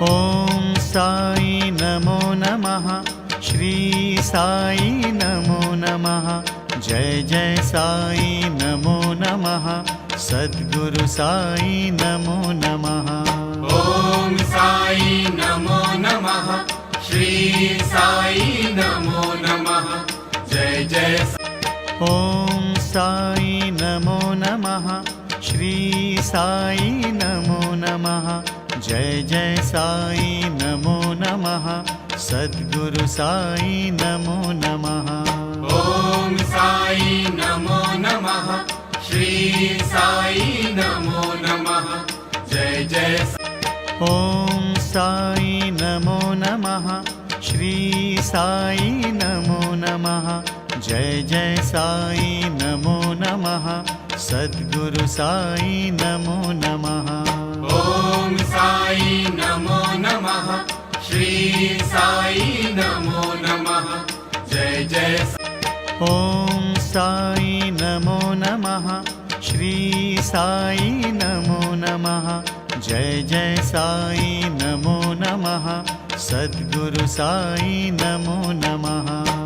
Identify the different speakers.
Speaker 1: ॐ साई नमो नमः। श्री साई नमो नमः। जय जय साई नमो नमः। सद्गुरु साई नमो नमः।
Speaker 2: ॐ साई नमो नमः। श्री साई नमो नमः। जय जय
Speaker 1: ॐ साई नमो नमः। श्री साई नमो नमः। जय जय साई नमो नमः। सद्गुरु साई नमो नमः।
Speaker 2: ॐ साई नमो नमः। श्री साई नमो नमः। जय जय
Speaker 1: ॐ साई नमो नमः। श्री साई नमो नमः। जय जय साई नमो नमः। सद्गुरु साई नमो नमः।
Speaker 2: ॐ साई नमो नमः। श्री साई नमो नमः। जय जय
Speaker 1: ॐ साई नमो नमः। श्री साई नमो नमः। जय जय साई नमो नमः। सद्गुरु साई नमो नमः।